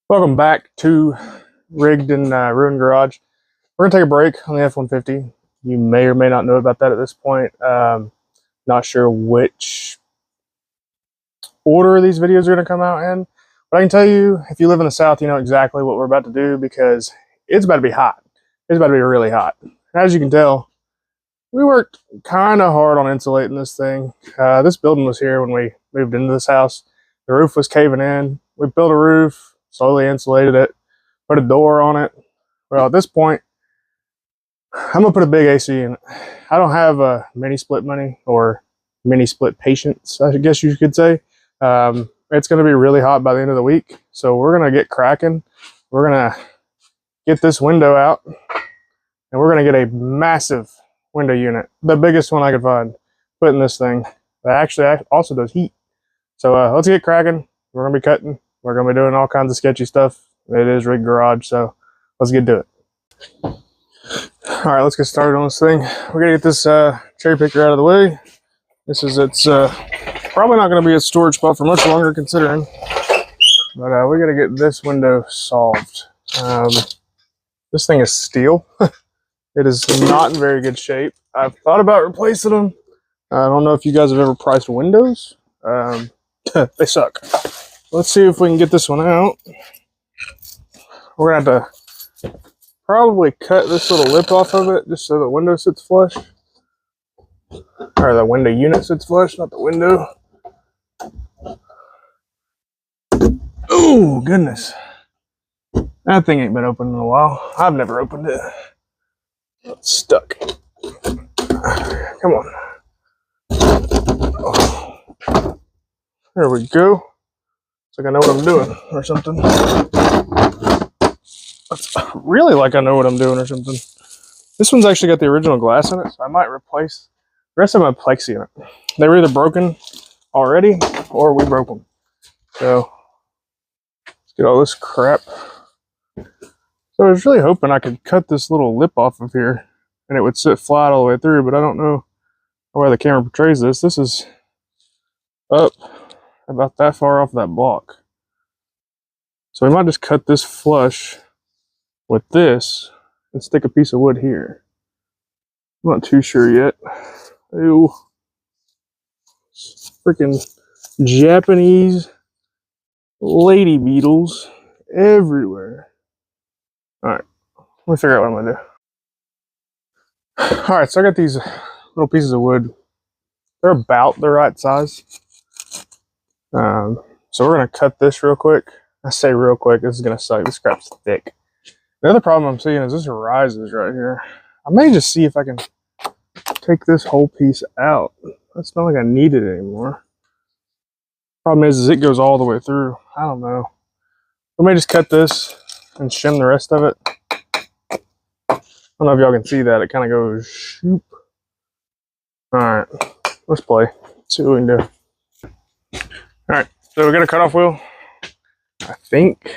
Welcome back to Rigged and Ruined Garage. We're going to take a break on the F-150. You may or may not know about that at this point. Not sure which order these videos are going to come out in. But I can tell you, if you live in the South, you know exactly what we're about to do because it's about to be hot. It's about to be really hot. As you can tell, we worked kind of hard on insulating this thing. This building was here when we moved into this house. The roof was caving in. We built a roof, slowly insulated it, put a door on it. Well, at this point, I'm gonna put a big AC in it. I don't have mini split money or mini split patience, I guess you could say. It's gonna be really hot by the end of the week, so we're gonna get cracking. We're gonna get this window out, and we're gonna get a massive window unit, the biggest one I could find, put in this thing. That actually also does heat. So let's get cracking. We're gonna be cutting. We're gonna be doing all kinds of sketchy stuff. It is Rigged Garage, so let's get to it. All right, let's get started on this thing. We're gonna get this cherry picker out of the way. It's probably not gonna be a storage spot for much longer, considering. But we gotta get this window solved. This thing is steel. It is not in very good shape. I've thought about replacing them. I don't know if you guys have ever priced windows. They suck. Let's see if we can get this one out. We're gonna have to probably cut this little lip off of it just so the window sits flush. Or the window unit sits flush, not the window. Oh, goodness. That thing ain't been opened in a while. I've never opened it. It's stuck. Come on. Oh. There we go. It's like I know what I'm doing or something. It's really like I know what I'm doing or something. This one's actually got the original glass in it, so I might replace the rest of my plexi in it. They were either broken already or we broke them. So let's get all this crap. So I was really hoping I could cut this little lip off of here and it would sit flat all the way through, but I don't know why the camera portrays this. This is up about that far off that block. So we might just cut this flush with this and stick a piece of wood here. I'm not too sure yet. Ew. Freaking Japanese lady beetles everywhere. Alright, let me figure out what I'm gonna do. Alright, so I got these little pieces of wood. They're about the right size. So we're gonna cut this real quick. I say real quick, this is gonna suck. This crap's thick. The other problem I'm seeing is this rises right here. I may just see if I can take this whole piece out. It's not like I need it anymore. Problem is it goes all the way through. I don't know. We may just cut this and shim the rest of it. I don't know if y'all can see that. It kind of goes shoop. Alright, let's play. Let's see what we can do. Alright, so we got a cutoff wheel. I think.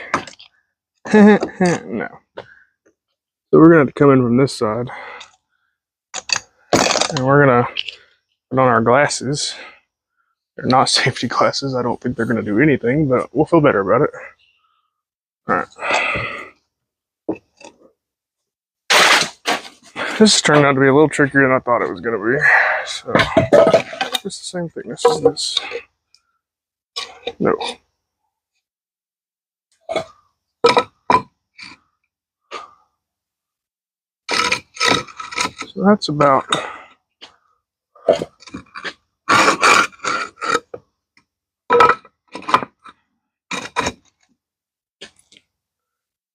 No. So we're going to have to come in from this side. And we're going to put on our glasses. They're not safety glasses. I don't think they're going to do anything, but we'll feel better about it. Alright. This turned out to be a little trickier than I thought it was going to be. So, it's the same thickness as this. No. So that's about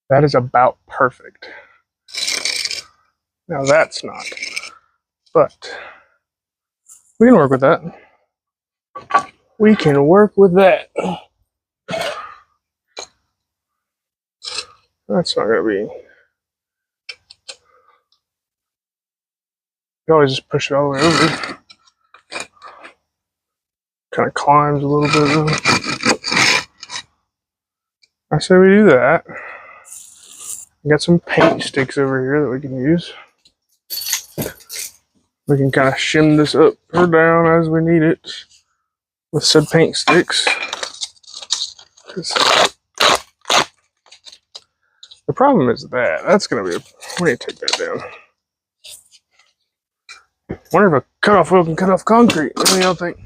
that is about perfect. Now that's not, but we can work with that. We can work with that. That's not gonna be. You always just push it all the way over. Kind of climbs a little bit though. I say we do that. I got some paint sticks over here that we can use. We can kind of shim this up or down as we need it with said paint sticks. problem is that's going to be, we need to take that down. Wonder if a cutoff wheel can cut off concrete. What do y'all think?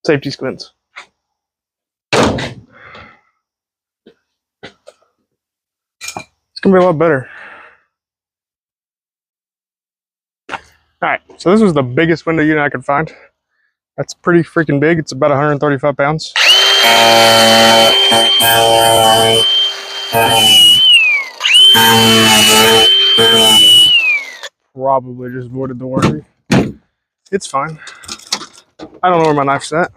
Safety squints. It's going to be a lot better. Alright, so this was the biggest window unit I could find. That's pretty freaking big. It's about 135 pounds. Probably just voided the warranty. It's fine. I don't know where my knife's at.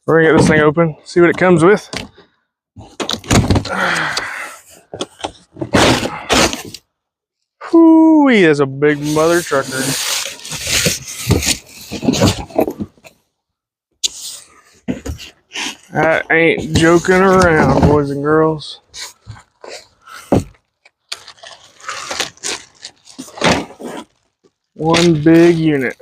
We're gonna get this thing open, see what it comes with. Whoo-wee, that's a big mother trucker. That ain't joking around, boys and girls. One big unit.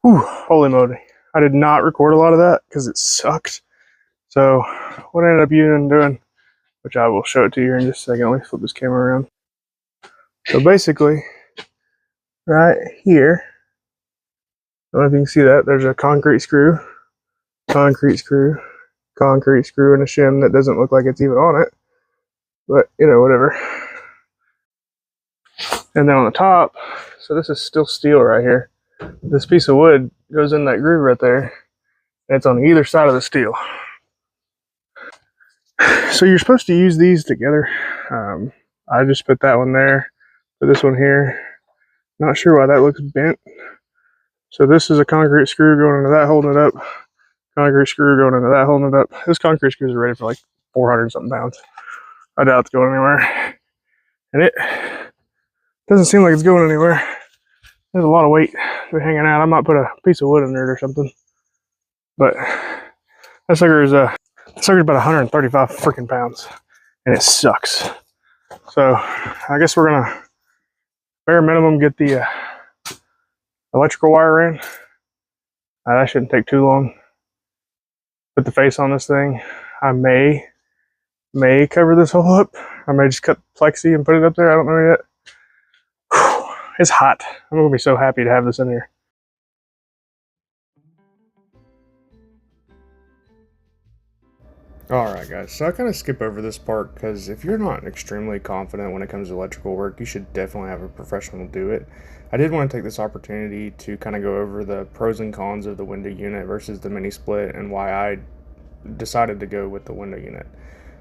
Whew, holy moly. I did not record a lot of that because it sucked. So what I ended up doing, which I will show it to you here in just a second. Let me flip this camera around. So basically, right here, I don't know if you can see that, there's a concrete screw, and a shim that doesn't look like it's even on it. But, you know, whatever. And then on the top, so this is still steel right here. This piece of wood goes in that groove right there, and it's on either side of the steel. So you're supposed to use these together. I just put that one there, put this one here. Not sure why that looks bent. So this is a concrete screw going into that, holding it up. Concrete screw going into that, holding it up. This concrete screws are ready for like 400 something pounds. I doubt it's going anywhere. And it doesn't seem like it's going anywhere. There's a lot of weight hanging out. I might put a piece of wood under it or something. But that sucker is about 135 freaking pounds. And it sucks. So I guess we're gonna bare minimum get the electrical wire in. That shouldn't take too long. Put the face on this thing. I may cover this hole up. I may just cut plexi and put it up there. I don't know yet. Whew, it's hot. I'm gonna be so happy to have this in here. Alright guys, so I kind of skip over this part because if you're not extremely confident when it comes to electrical work, you should definitely have a professional do it. I did want to take this opportunity to kind of go over the pros and cons of the window unit versus the mini split and why I decided to go with the window unit.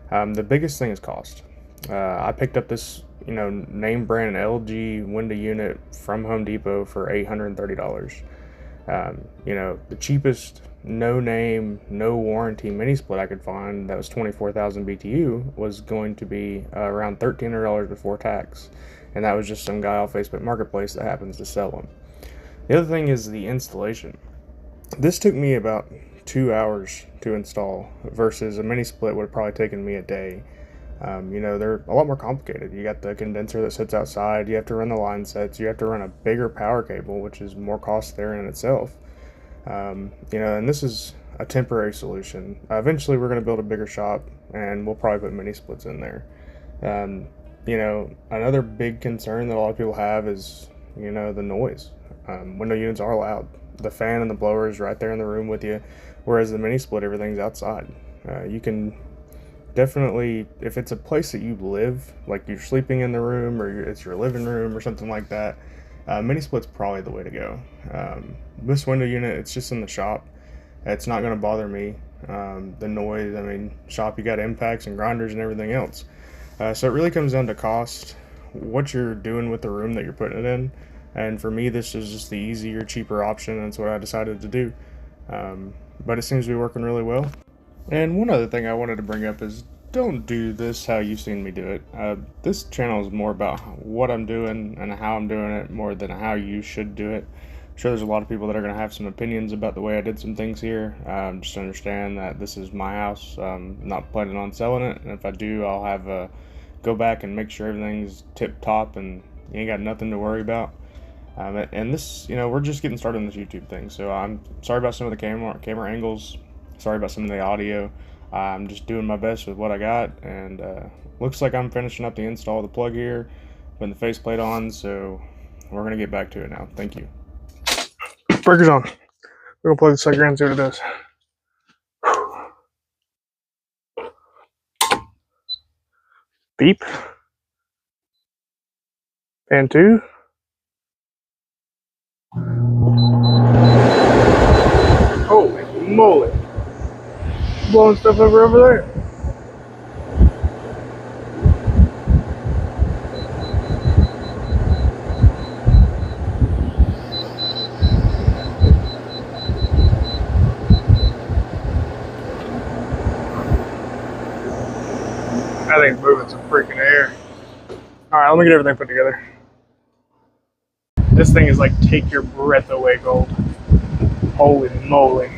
The biggest thing is cost. I picked up this, name brand LG window unit from Home Depot for $830. The cheapest no name, no warranty mini split I could find that was 24,000 BTU was going to be around $1,300 before tax. And that was just some guy off Facebook Marketplace that happens to sell them. The other thing is the installation. This took me about 2 hours to install versus a mini split would have probably taken me a day. They're a lot more complicated. You got the condenser that sits outside, you have to run the line sets, you have to run a bigger power cable, which is more cost there in itself. And this is a temporary solution. Eventually we're going to build a bigger shop and we'll probably put mini splits in there. Another big concern that a lot of people have is, the noise. Window units are loud. The fan and the blower is right there in the room with you, whereas the mini split, everything's outside. You can definitely, if it's a place that you live, like you're sleeping in the room or it's your living room or something like that, mini split's probably the way to go. This window unit, it's just in the shop. It's not going to bother me. The noise, shop, you got impacts and grinders and everything else. So it really comes down to cost, what you're doing with the room that you're putting it in. And for me, this is just the easier, cheaper option. That's what I decided to do. but it seems to be working really well. And one other thing I wanted to bring up is don't do this how you've seen me do it. This channel is more about what I'm doing and how I'm doing it more than how you should do it. I'm sure there's a lot of people that are going to have some opinions about the way I did some things here. Just understand that this is my house. I'm not planning on selling it, and if I do, I'll have a go back and make sure everything's tip top and you ain't got nothing to worry about. And this, we're just getting started on this YouTube thing, so I'm sorry about some of the camera angles. Sorry about some of the audio. I'm just doing my best with what I got, and looks like I'm finishing up the install of the plug here, putting the faceplate on, so we're going to get back to it now. Thank you. Breaker's on. We're going to plug the sucker in and see what it does. Beep. And 2. Holy moly. Blowing stuff over there. I think it's moving some freaking air. Alright, let me get everything put together. This thing is like take your breath away gold. Holy moly.